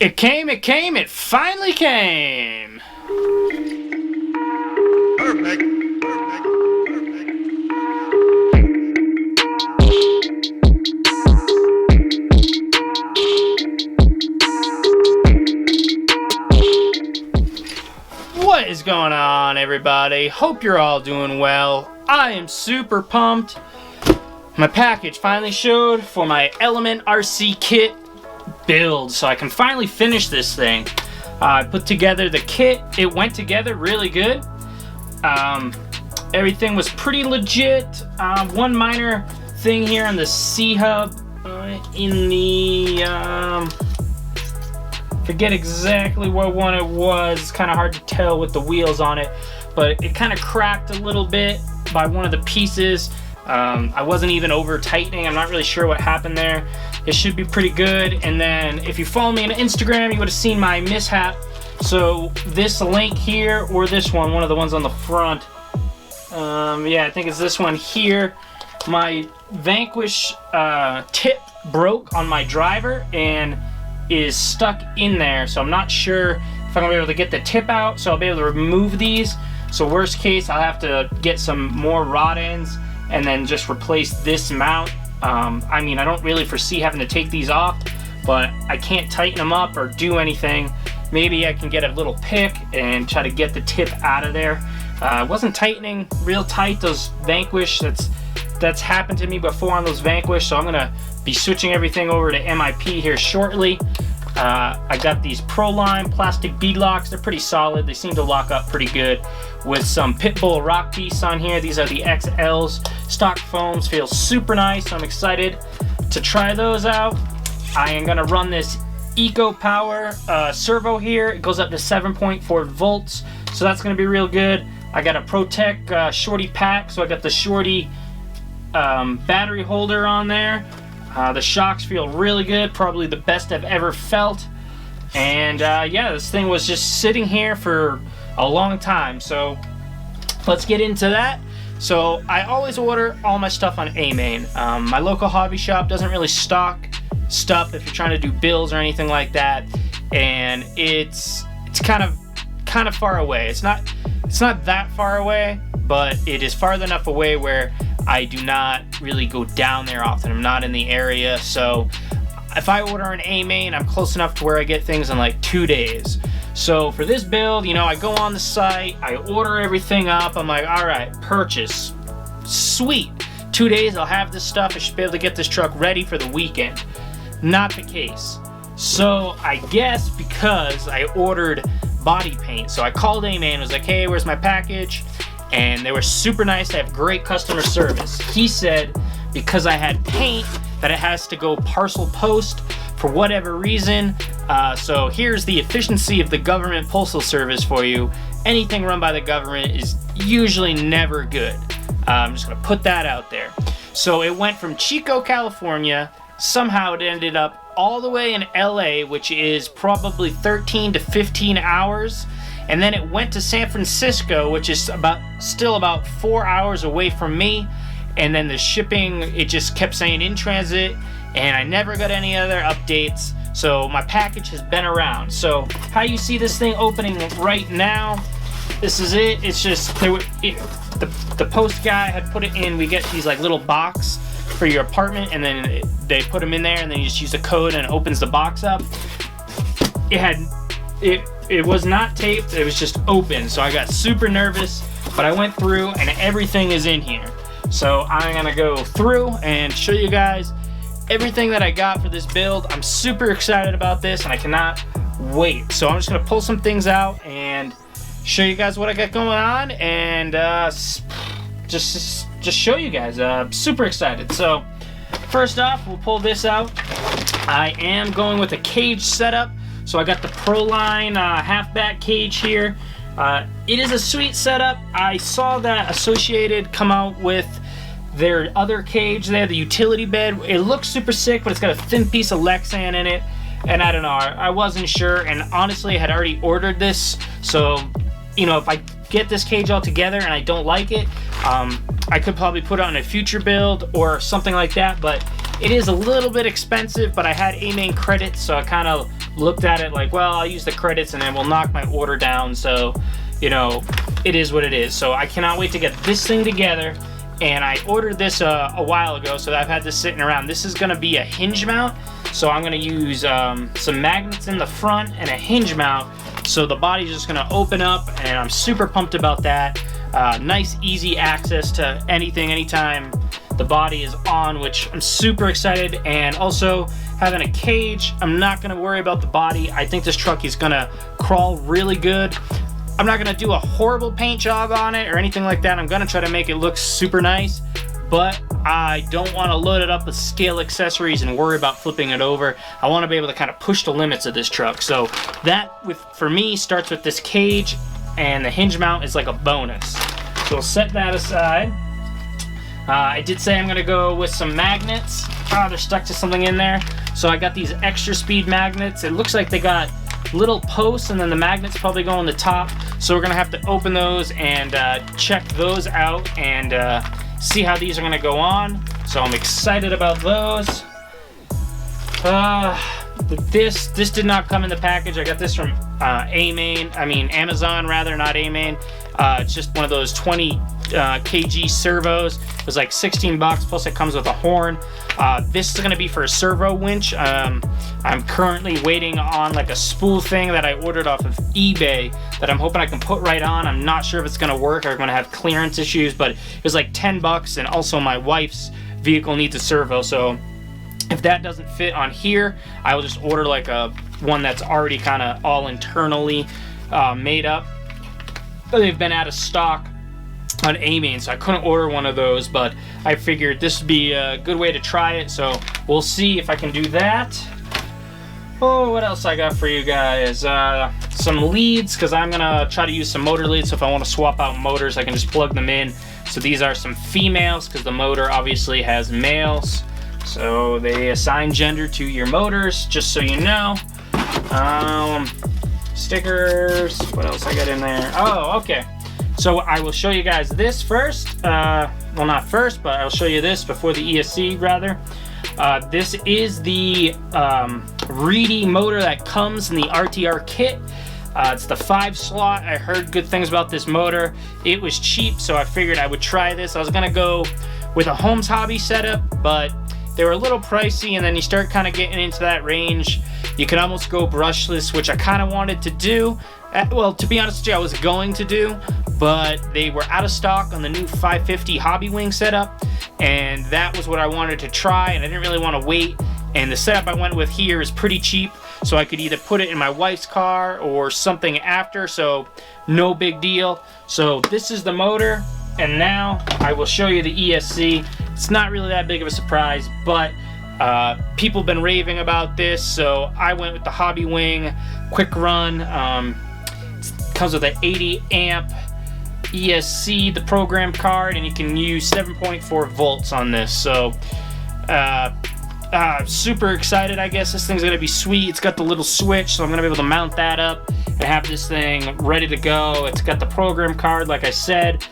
It came, it finally came! Perfect. What is going on, everybody? Hope you're all doing well. I am super pumped. My package finally showed for my Element RC kit build, so I can finally finish this thing. I put together the kit. It went together really good. Everything was pretty legit. One minor thing here on the C-hub in the forget exactly what one it was. It's kind of hard to tell with the wheels on it, but it kind of cracked a little bit by one of the pieces. I wasn't even over tightening. I'm not really sure what happened there. It should be pretty good. And then if you follow me on Instagram, you would have seen my mishap. So this link here, or this one of the ones on the front. Yeah, I think it's this one here. My Vanquish tip broke on my driver and is stuck in there. So I'm not sure if I'm gonna be able to get the tip out. So I'll be able to remove these. So worst case, I'll have to get some more rod ends and then just replace this mount. I mean, I don't really foresee having to take these off, but I can't tighten them up or do anything. Maybe I can get a little pick and try to get the tip out of there. I wasn't tightening real tight those Vanquish. That's happened to me before on those Vanquish, so I'm gonna be switching everything over to MIP here shortly. I got these Proline plastic bead locks. They're pretty solid. They seem to lock up pretty good with some Pitbull rock piece on here. These are the XLs. Stock foams feel super nice. I'm excited to try those out. I am gonna run this Eco Power servo here. It goes up to 7.4 volts, so that's gonna be real good. I got a ProTech Shorty pack, so I got the Shorty battery holder on there. The shocks feel really good, probably the best I've ever felt. And yeah, this thing was just sitting here for a long time, so let's get into that. So I always order all my stuff on A-Main. My local hobby shop doesn't really stock stuff if you're trying to do bills or anything like that, and it's kind of far away. It's not that far away, but it is far enough away where I do not really go down there often. I'm not in the area, so if I order an A-Main, I'm close enough to where I get things in like 2 days. So for this build, you know, I go on the site, I order everything up, I'm like, all right, purchase, sweet. 2 days, I'll have this stuff, I should be able to get this truck ready for the weekend. Not the case. So I guess because I ordered body paint, so I called A-Main, was like, hey, where's my package? And they were super nice. They have great customer service. He said because I had paint that it has to go parcel post for whatever reason. So here's the efficiency of the government postal service for you. Anything run by the government is usually never good. I'm just gonna put that out there. So it went from Chico, California. Somehow it ended up all the way in LA, which is probably 13 to 15 hours. And then it went to San Francisco, which is still about 4 hours away from me. And then the shipping, it just kept saying in transit, and I never got any other updates. So my package has been around. So how you see this thing opening right now, this is it. It's just the post guy had put it in. We get these like little box for your apartment, and then they put them in there, and then you just use a code and it opens the box up. It was not taped, it was just open, so I got super nervous, but I went through and everything is in here. So I'm gonna go through and show you guys everything that I got for this build. I'm super excited about this and I cannot wait. So I'm just gonna pull some things out and show you guys what I got going on, and just show you guys. Super excited. So first off, we'll pull this out. I am going with a cage setup. So I got the Proline halfback cage here. It is a sweet setup. I saw that Associated come out with their other cage. They have the utility bed. It looks super sick, but it's got a thin piece of Lexan in it. And I don't know, I wasn't sure. And honestly, I had already ordered this. So, you know, if I get this cage all together and I don't like it, I could probably put it on a future build or something like that. But It is a little bit expensive, but I had A-Main credits, so I kind of looked at it like, well, I'll use the credits and then we'll knock my order down. So, you know, it is what it is. So I cannot wait to get this thing together. And I ordered this a while ago, so I've had this sitting around. This is gonna be a hinge mount. So I'm gonna use some magnets in the front and a hinge mount. So the body's just gonna open up, and I'm super pumped about that. Nice, easy access to anything, anytime the body is on, which I'm super excited. And also having a cage, I'm not gonna worry about the body. I think this truck is gonna crawl really good. I'm not gonna do a horrible paint job on it or anything like that. I'm gonna try to make it look super nice, but I don't wanna load it up with scale accessories and worry about flipping it over. I wanna be able to kind of push the limits of this truck. So that, for me, starts with this cage, and the hinge mount is like a bonus. So we'll set that aside. I did say I'm gonna go with some magnets. They're stuck to something in there. So I got these extra speed magnets. It looks like they got little posts, and then the magnets probably go on the top. So we're gonna have to open those and check those out and see how these are gonna go on. So I'm excited about those. This did not come in the package. I got this from Amazon rather, not A-Main. It's just one of those 20 kg servos. It was like 16 bucks, plus it comes with a horn. This is gonna be for a servo winch. I'm currently waiting on like a spool thing that I ordered off of eBay that I'm hoping I can put right on. I'm not sure if it's gonna work or I'm gonna have clearance issues, but it was like 10 bucks, and also my wife's vehicle needs a servo, so if that doesn't fit on here, I will just order like a one that's already kind of all internally made up. They've been out of stock on A-Main, so I couldn't order one of those, but I figured this would be a good way to try it, so we'll see if I can do that. Oh, what else I got for you guys? Some leads, because I'm gonna try to use some motor leads, so if I want to swap out motors, I can just plug them in. So these are some females, because the motor obviously has males, so they assign gender to your motors, just so you know. Stickers, what else I got in there? Oh, okay. So I will show you guys this first. Well, not first, but I'll show you this before the ESC, rather. This is the Reedy motor that comes in the RTR kit. It's the 5-slot. I heard good things about this motor. It was cheap, so I figured I would try this. I was gonna go with a Holmes Hobby setup, but they were a little pricey, and then you start kind of getting into that range. You can almost go brushless, which I kind of wanted to do. Well, to be honest with you, I was going to do, but they were out of stock on the new 550 Hobby Wing setup, and that was what I wanted to try, and I didn't really want to wait. And the setup I went with here is pretty cheap, so I could either put it in my wife's car or something after, so no big deal. So this is the motor, and now I will show you the ESC. It's not really that big of a surprise, but people have been raving about this, so I went with the Hobby Wing Quick Run. It comes with an 80 amp ESC, the program card, and you can use 7.4 volts on this. So super excited. I guess this thing's gonna be sweet. It's got the little switch, so I'm gonna be able to mount that up and have this thing ready to go. It's got the program card, like I said.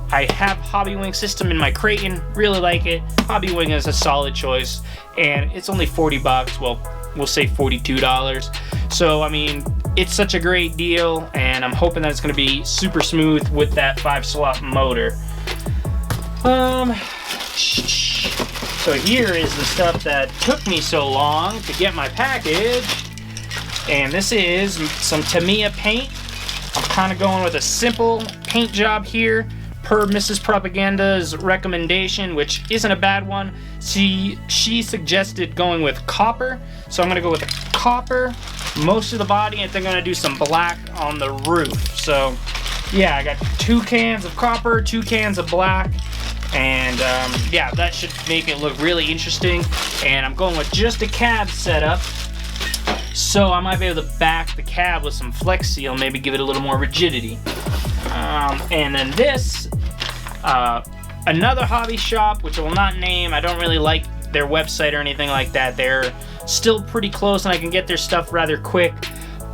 I have Hobby Wing system in my Creighton, really like it. Hobby Wing is a solid choice, and it's only 40 bucks. Well, we'll say $42. So, I mean, it's such a great deal, and I'm hoping that it's gonna be super smooth with that 5-slot motor. So here is the stuff that took me so long to get my package, and this is some Tamiya paint. I'm kind of going with a simple paint job here, per Mrs. Propaganda's recommendation, which isn't a bad one. She suggested going with copper, so I'm gonna go with copper most of the body, and I think I'm gonna do some black on the roof. So yeah, I got 2 cans of copper, 2 cans of black, and yeah, that should make it look really interesting. And I'm going with just a cab setup, so I might be able to back the cab with some Flex Seal, maybe give it a little more rigidity. And then this, another hobby shop, which I will not name. I don't really like their website or anything like that. They're still pretty close, and I can get their stuff rather quick,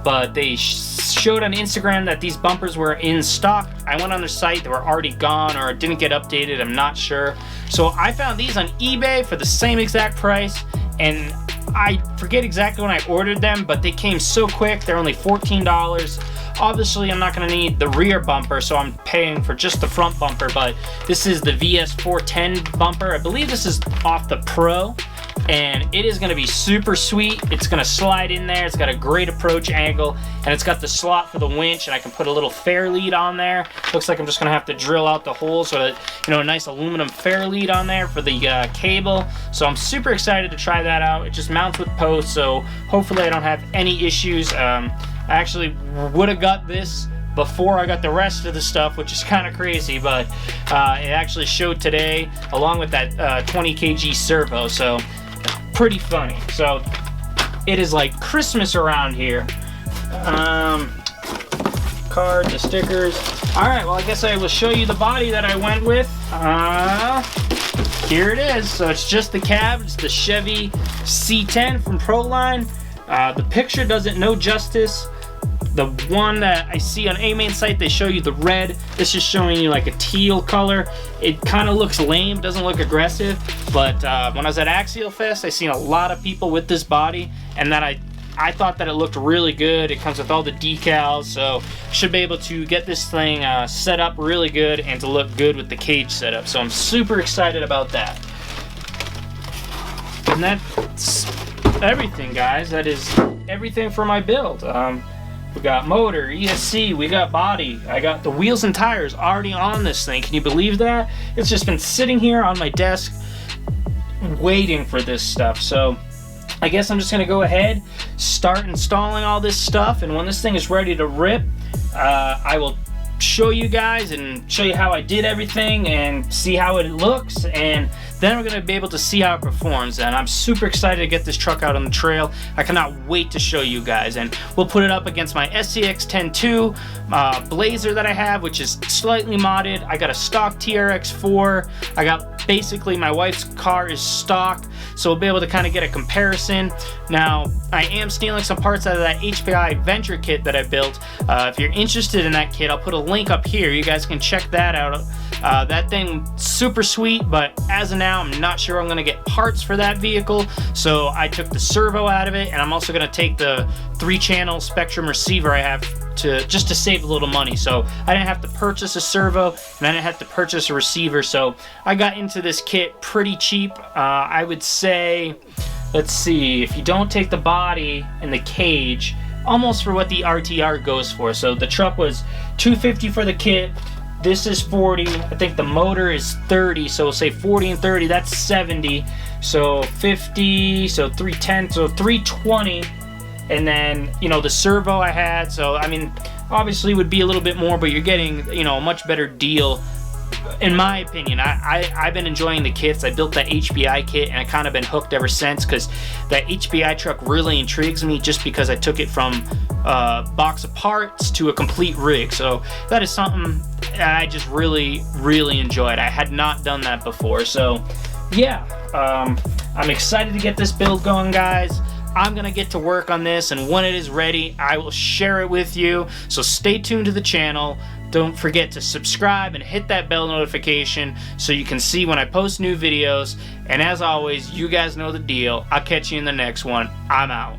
but they showed on Instagram that these bumpers were in stock. I went on their site, they were already gone or didn't get updated, I'm not sure. So I found these on eBay for the same exact price, and I forget exactly when I ordered them, but they came so quick. They're only $14. Obviously, I'm not going to need the rear bumper, so I'm paying for just the front bumper, but this is the VS410 bumper. I believe this is off the Pro, and it is going to be super sweet. It's going to slide in there. It's got a great approach angle, and it's got the slot for the winch, and I can put a little fair lead on there. Looks like I'm just going to have to drill out the hole, so that, you know, a nice aluminum fair lead on there for the cable. So I'm super excited to try that out. It just mounts with posts, so hopefully I don't have any issues. I actually would have got this before I got the rest of the stuff, which is kind of crazy, but it actually showed today along with that 20 kg servo, so pretty funny. So it is like Christmas around here. Card, the stickers. All right, well, I guess I will show you the body that I went with. Here it is. So it's just the cab. It's the Chevy C10 from Proline. The picture does it no justice. The one that I see on A-Main site, they show you the red. This is showing you like a teal color. It kind of looks lame, doesn't look aggressive. But when I was at Axial Fest, I seen a lot of people with this body, and that I thought that it looked really good. It comes with all the decals, so should be able to get this thing set up really good and to look good with the cage setup. So I'm super excited about that. And that's everything, guys. That is everything for my build. We got motor, ESC, we got body. I got the wheels and tires already on this thing. Can you believe that? It's just been sitting here on my desk waiting for this stuff. So I guess I'm just gonna go ahead, start installing all this stuff, and when this thing is ready to rip, I will show you guys and show you how I did everything and see how it looks, and then we're going to be able to see how it performs. And I'm super excited to get this truck out on the trail. I cannot wait to show you guys, and we'll put it up against my SCX 10.2 Blazer that I have, which is slightly modded. I got a stock TRX4. I got basically my wife's car is stock, so we'll be able to kind of get a comparison. Now, I am stealing some parts out of that HPI Venture kit that I built. If you're interested in that kit, I'll put a link up here. You guys can check that out. That thing, super sweet, but as of now, I'm not sure I'm going to get parts for that vehicle, so I took the servo out of it, and I'm also going to take the 3-channel Spectrum receiver I have just to save a little money. So I didn't have to purchase a servo, and I didn't have to purchase a receiver, so I got into this kit pretty cheap. I would say, let's see, if you don't take the body and the cage, almost for what the RTR goes for. So the truck was $250 for the kit. This is $40. I think the motor is $30, so we'll say 40 and 30, that's $70. So 50, so 310, so 320. And then, you know, the servo I had, so I mean, obviously would be a little bit more, but you're getting, you know, a much better deal. In my opinion, I've been enjoying the kits. I built that HBI kit, and I kind of been hooked ever since, because that HBI truck really intrigues me, just because I took it from a box of parts to a complete rig. So that is something I just really, really enjoyed. I had not done that before. So yeah, I'm excited to get this build going, guys. I'm gonna get to work on this, and when it is ready, I will share it with you. So stay tuned to the channel. Don't forget to subscribe and hit that bell notification so you can see when I post new videos. And as always, you guys know the deal. I'll catch you in the next one. I'm out.